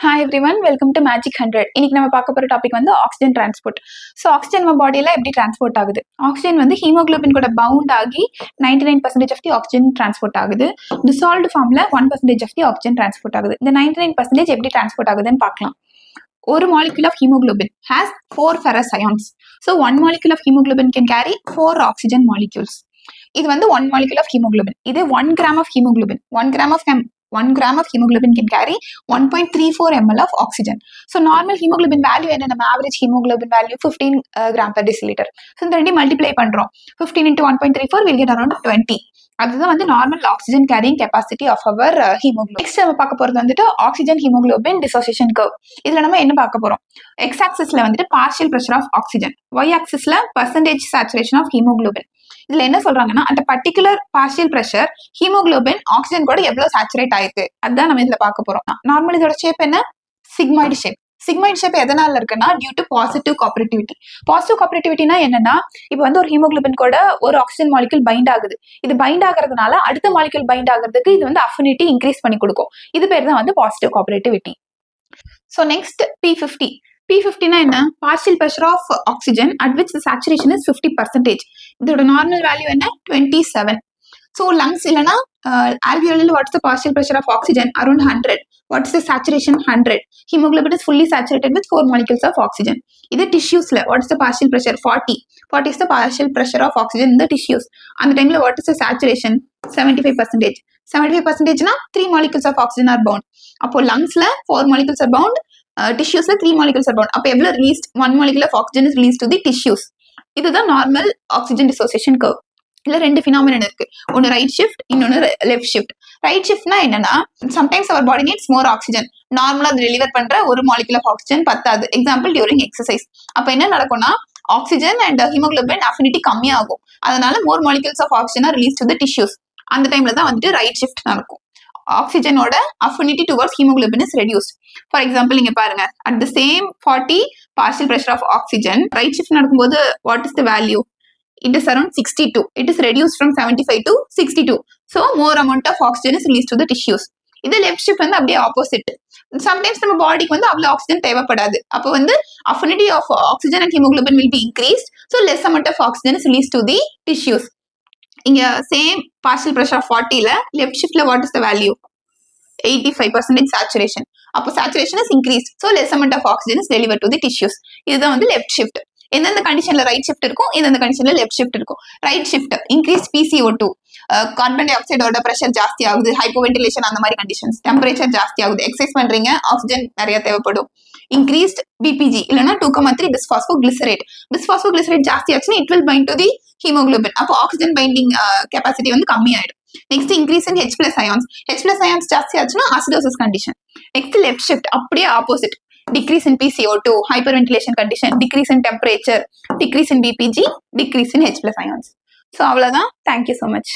Hi everyone, welcome to magic 100. இன்னைக்கு நம்ம பார்க்க போற டாபிக் வந்து ஆக்சிஜன் டிரான்ஸ்போர்ட். ஸோ ஆக்சிஜன் நம்ம பாடியில எப்படி டிரான்ஸ்போர்ட் ஆகுது? ஆக்சிஜன் வந்து ஹீமோகுளோபின் கூட பவுண்ட் ஆகி 99% ஆஃப் தி ஆக்சிஜன் டிரான்ஸ்போர்ட் ஆகுது. டிசால்வ்டு ஃபார்ம்ல 1% ஆஃப் தி ஆக்சிஜன் டிரான்ஸ்போர்ட் ஆகுது. இந்த 99% எப்படி டிரான்ஸ்போர்ட் ஆகுதுன்னு பார்க்கலாம். ஒரு molecule of hemoglobin has 4 ferrous ions. So one molecule of hemoglobin can carry 4 oxygen molecules. இது வந்து 1 molecule of hemoglobin. இது 1 gram of hemoglobin. 1 gram of hemoglobin can carry 1.34 ml of oxygen. So normal hemoglobin value என்ன? நம்ம average hemoglobin value 15 gram per deciliter. So இந்த ரெண்டையும் multiply பண்றோம். 15 into 1.34 will get around 20. அதுதான் வந்து normal oxygen carrying capacity of our haemoglobin. Next நம்ம பார்க்க போறது வந்துட்டு ஆக்சிஜன் ஹீமோகுளோபின் டிசோசியேஷன் கர்வ். இதுல நம்ம என்ன பார்க்க போறோம்? எக்ஸ் ஆக்சிஸ்ல வந்துட்டு partial pressure of oxygen, Y ஆக்சிஸ்ல பர்சன்டேஜ் சேச்சுரேஷன் ஆஃப் ஹீமோகுளோபின். இதுல என்ன சொல்றாங்கன்னா, அந்த particular partial pressure haemoglobin oxygen கூட எவ்வளவு சேச்சுரேட் ஆயிருக்கு அதுதான் நம்ம இதுல பார்க்க போறோம். நார்மல் இதோட ஷேப் என்ன? Sigmoid shape. சிக்மாய்டு ஷேப் எதனால இருக்குன்னா, டியூ டு பாசிட்டிவ் காப்பரேட்டிவிட்டி. பாசிட்டிவ் காப்பரேட்டிவிட்டினா என்னன்னா, இப்போ வந்து ஒரு ஹீமோகுளோபின் கூட ஒரு ஆக்சிஜன் மாலிக்யூல் பைண்ட் ஆகுது. இது பைண்ட் ஆகிறதுனால அடுத்த மாலிக்யூல் பைண்ட் ஆகிறதுக்கு இது வந்து அஃபினிட்டி இன்க்ரீஸ் பண்ணி கொடுக்கும். இது பேர் தான் வந்து positive cooperativity. So next P50. P50னா என்ன? Partial pressure of oxygen at which the saturation is 50%. இதோட நார்மல் வேல்யூ என்ன? 27. ஸோ லங்ஸ் இல்லைனா alveoli, what's the partial pressure of oxygen? Around 100. What's the saturation? 100. Hemoglobin is fully saturated with 4 molecules of oxygen. In the tissues, what's the partial pressure? 40. 40 is the partial pressure of oxygen in the tissues. And the time, what is the saturation? 75%. 75% na 3 molecules of oxygen are bound. Appo lungs la 4 molecules are bound. Tissues la 3 molecules are bound. Appo evlo released 1 molecule of oxygen is released to the tissues. This is the normal oxygen dissociation curve. இல்ல ரெண்டு phenomenon இருக்கு. ஒன்னு right shift, இன்னொன்னு left shift. Right ஷிஃப்ட்னா என்னன்னா, sometimes our body needs more oxygen. நார்மலா அது deliver பண்ற ஒரு மாலிகுல் ஆஃப் ஆக்சிஜன் பத்தாது. Example during exercise. அப்ப என்ன நடக்கும்னா, ஆக்சிஜன் அண்ட் ஹீமோகுளோபின் அஃபினிட்டி கம்மியாகும். அதனால more molecules of oxygen are release to the tissues. அந்த டைம்ல தான் வந்துட்டு ரைட் ஷிஃப்ட் நடக்கும். ஆக்சிஜனோட affinity towards haemoglobin is reduced. For example நீங்க பாருங்க, at the same 40 partial pressure of oxygen right shift நடக்கும்போது what is the value? It is around 62. It is reduced from 75 to 62. So more amount of oxygen is released to the tissues. இது left shift வந்து அப்படியே opposite. Sometimes நம்ம பாடிக்கு வந்து அவ்வளவு oxygen தேவைப்படாது. அப்போ வந்து affinity of oxygen and haemoglobin will be increased. So less amount of oxygen is released to the tissues. இங்க சேம் பார்ஷியல் பிரஷர் ஆஃப் 40ல லெஃப்ட் ஷிஃப்ட்ல what is the value? 85% saturation. அப்போ saturation is increased. So less amount of oxygen is delivered to the tissues. இதுதான் வந்து left shift. எந்தெந்த கண்டிஷன்ல right shift இருக்கும், எந்தெந்த கண்டிஷன்ல லெஃப்ட் ஷிஃப்ட் இருக்கும். Right shift increase PCO2, carbon டை ஆக்சைடோட பிரஷர் ஜாஸ்தி ஆகுது, ஹைப்போ வென்டிலேஷன் அந்த மாதிரி கண்டிஷன்ஸ், டெம்பரேச்சர் ஜாஸ்தி ஆகுது, எக்ஸசைஸ் பண்றீங்க, ஆக்சிஜன் நிறைய தேவைப்படும். இன்க்ரீஸ்ட் BPG இல்லைன்னா 2,3 பிஸ்பாஸ்போகிளிசரேட். பிஸ்பாஸ்போகிளிசரேட் ஜாஸ்தி ஆச்சுன்னா it will bind to the haemoglobin. அப்போ ஆக்சிஜன் பைண்டிங் கெப்பாசிட்டி வந்து கம்மியாயிடும். Next increase in H+ ions. H+ ions ஜாஸ்தி ஆச்சுன்னா acidosis condition. Next left shift அப்படியே opposite. Decrease in PCO2, hyperventilation condition, decrease in temperature, decrease in BPG, decrease in H+ ions. So, அவ்வளவுதான். Thank you so much.